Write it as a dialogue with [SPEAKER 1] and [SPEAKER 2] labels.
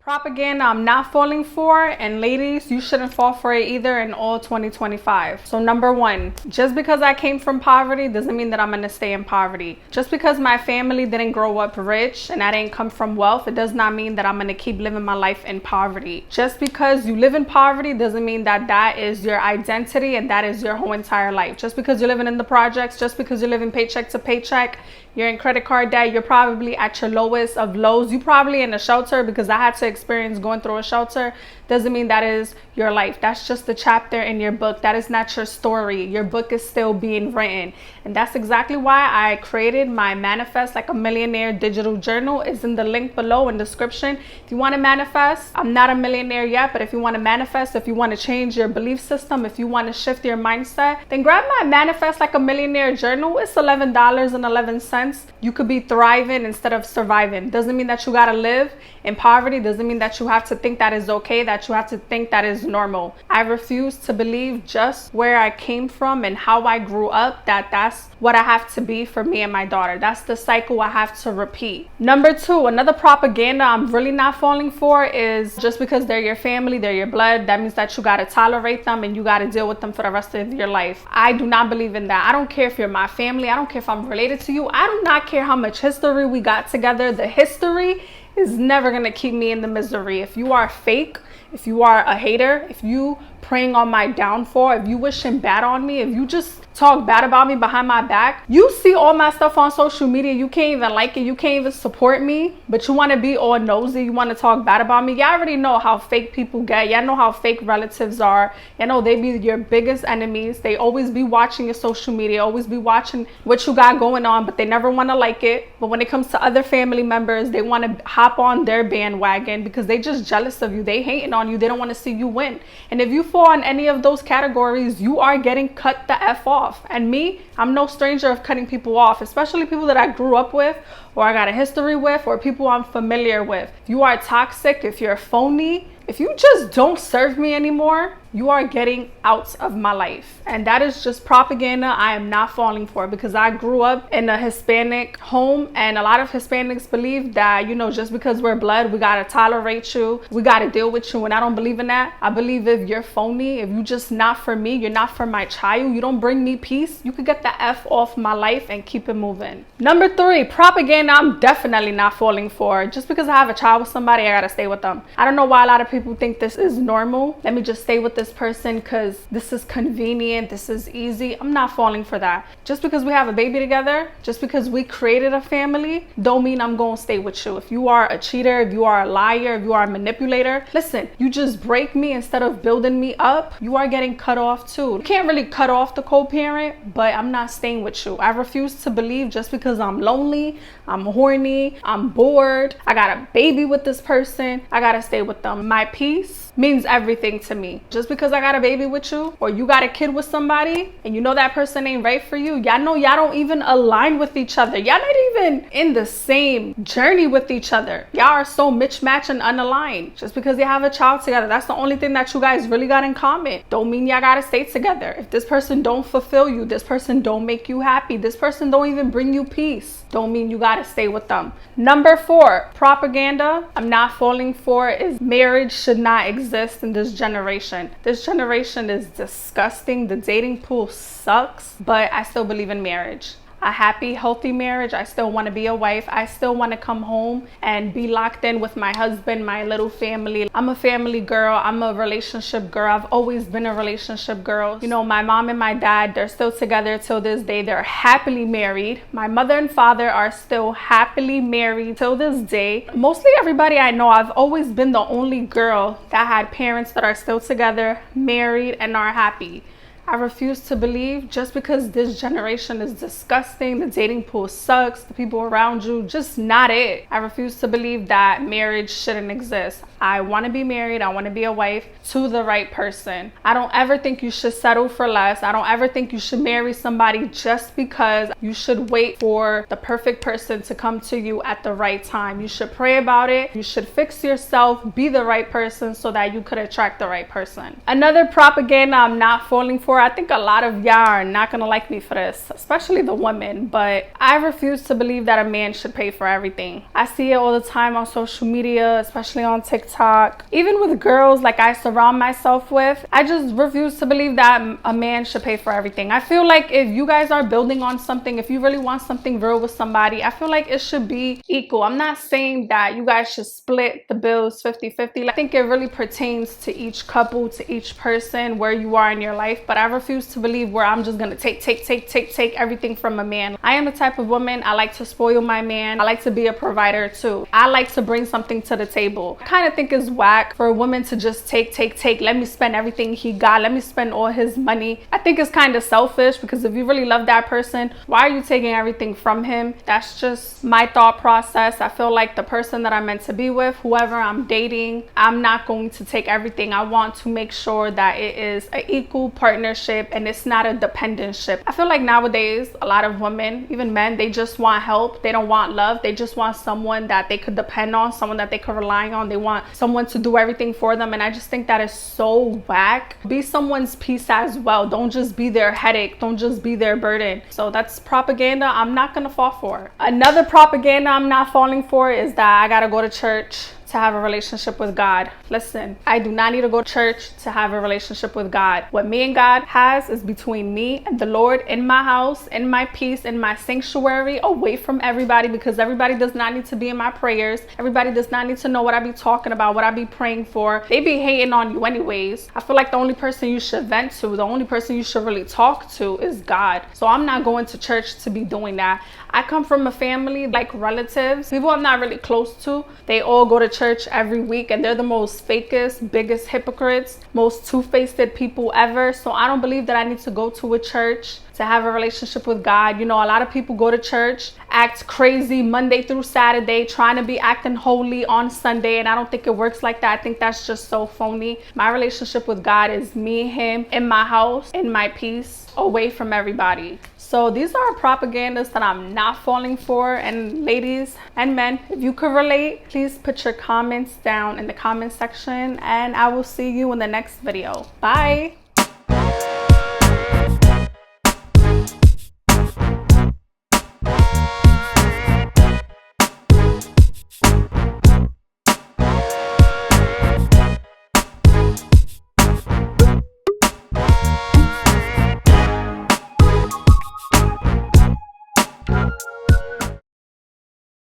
[SPEAKER 1] Propaganda I'm not falling for, and ladies, you shouldn't fall for it either in all 2025. So number one, just because I came from poverty doesn't mean that I'm gonna stay in poverty. Just because my family didn't grow up rich and I didn't come from wealth, it does not mean that I'm gonna keep living my life in poverty. Just because you live in poverty doesn't mean that that is your identity and that is your whole entire life. Just because you're living in the projects, just because you're living paycheck to paycheck, you're in credit card debt, you're probably at your lowest of lows, you probably in a shelter, because I had to experience going through a shelter, doesn't mean that is your life. That's just a chapter in your book. That is not your story. Your book is still being written. And that's exactly why I created my Manifest Like a Millionaire digital journal. It's in the link below in the description. If you want to manifest, I'm not a millionaire yet, but if you want to manifest, if you want to change your belief system, if you want to shift your mindset, then grab my Manifest Like a Millionaire journal. It's $11.11. You could be thriving instead of surviving. Doesn't mean that you got to live in poverty. Doesn't mean that you have to think that is okay, that you have to think that is normal. I refuse to believe just where I came from and how I grew up, that that's what I have to be for me and my daughter. That's the cycle I have to repeat. Number two, another propaganda I'm really not falling for is just because they're your family, they're your blood, that means that you got to tolerate them and you got to deal with them for the rest of your life. I do not believe in that. I don't care if you're my family. I don't care if I'm related to you. I do not care how much history we got together. The history is never going to keep me in the misery. If you are fake, if you are a hater, if you preying on my downfall, if you wishing bad on me, if you just talk bad about me behind my back, you see all my stuff on social media, you can't even like it, you can't even support me, but you want to be all nosy, you want to talk bad about me. Y'all already know how fake people get. Y'all know how fake relatives are. You know they be your biggest enemies. They always be watching your social media, always be watching what you got going on, but they never want to like it. But when it comes to other family members, they want to hop on their bandwagon because they just jealous of you. They hating on you. They don't want to see you win. And if you fall in any of those categories, you are getting cut the F off. And me, I'm no stranger of cutting people off, especially people that I grew up with or I got a history with or people I'm familiar with. If you are toxic, if you're phony, if you just don't serve me anymore, you are getting out of my life. And that is just propaganda I am not falling for, because I grew up in a Hispanic home and a lot of Hispanics believe that, you know, just because we're blood, we gotta tolerate you, we gotta deal with you. And I don't believe in that. I believe if you're phony, if you just not for me, you're not for my child, you don't bring me peace, you could get the F off my life and keep it moving. Number three, propaganda I'm definitely not falling for. Just because I have a child with somebody, I gotta stay with them. I don't know why a lot of people think this is normal. Let me just stay with this person because this is convenient, this is easy. I'm not falling for that. Just because we have a baby together, just because we created a family, don't mean I'm gonna stay with you. If you are a cheater, if you are a liar, if you are a manipulator, listen, you just break me instead of building me up, you are getting cut off too. You can't really cut off the co-parent, but I'm not staying with you. I refuse to believe just because I'm lonely, I'm horny, I'm bored, I got a baby with this person, I gotta stay with them. My peace means everything to me. Just because I got a baby with you or you got a kid with somebody and you know that person ain't right for you, y'all know y'all don't even align with each other. Y'all not even in the same journey with each other. Y'all are so mismatched and unaligned. Just because you have a child together, that's the only thing that you guys really got in common. Don't mean y'all gotta stay together. If this person don't fulfill you, this person don't make you happy, this person don't even bring you peace, don't mean you gotta stay with them. Number four, propaganda I'm not falling for is marriage should not exist in this generation. This generation is disgusting. The dating pool sucks, but I still believe in marriage. A happy, healthy marriage. I still want to be a wife. I still want to come home and be locked in with my husband, my little family. I'm a family girl. I'm a relationship girl. I've always been a relationship girl. You know, my mom and my dad, they're still together till this day. They're happily married. My mother and father are still happily married till this day. Mostly everybody I know, I've always been the only girl that had parents that are still together, married, and are happy. I refuse to believe just because this generation is disgusting, the dating pool sucks, the people around you, just not it. I refuse to believe that marriage shouldn't exist. I want to be married. I want to be a wife to the right person. I don't ever think you should settle for less. I don't ever think you should marry somebody just because. You should wait for the perfect person to come to you at the right time. You should pray about it. You should fix yourself, be the right person so that you could attract the right person. Another propaganda I'm not falling for for. I think a lot of y'all are not gonna like me for this, especially the women, but I refuse to believe that a man should pay for everything. I see it all the time on social media, especially on TikTok. Even with girls like I surround myself with, I just refuse to believe that a man should pay for everything. I feel like if you guys are building on something, if you really want something real with somebody, I feel like it should be equal. I'm not saying that you guys should split the bills 50-50. I think it really pertains to each couple, to each person, where you are in your life, but I refuse to believe where I'm just gonna take everything from a man. I am the type of woman, I like to spoil my man. I like to be a provider too. I like to bring something to the table. I kind of think it's whack for a woman to just take. Let me spend everything he got. Let me spend all his money. I think it's kind of selfish, because if you really love that person, why are you taking everything from him? That's just my thought process. I feel like the person that I'm meant to be with, whoever I'm dating, I'm not going to take everything. I want to make sure that it is an equal partnership and it's not a dependentship. I feel like nowadays a lot of women, even men, they just want help. They don't want love. They just want someone that they could depend on, someone that they could rely on. They want someone to do everything for them, and I just think that is so whack. Be someone's peace as well. Don't just be their headache. Don't just be their burden. So that's propaganda I'm not gonna fall for. Another propaganda I'm not falling for is that I gotta go to church to have a relationship with God. Listen, I do not need to go to church to have a relationship with God. What me and God has is between me and the Lord, in my house, in my peace, in my sanctuary, away from everybody, because everybody does not need to be in my prayers. Everybody does not need to know what I be talking about, what I be praying for. They be hating on you anyways. I feel like the only person you should vent to, the only person you should really talk to is God. So I'm not going to church to be doing that. I come from a family, like relatives, people I'm not really close to. They all go to church every week, and they're the most fakest, biggest hypocrites, most two-faced people ever. So I don't believe that I need to go to a church to have a relationship with God. You know, a lot of people go to church, act crazy Monday through Saturday, trying to be acting holy on Sunday, and I don't think it works like that. I think that's just so phony. My relationship with God is me, him, in my house, in my peace, away from everybody. So these are propagandas that I'm not falling for. And ladies and men, if you could relate, please put your comments down in the comment section, and I will see you in the next video. Bye.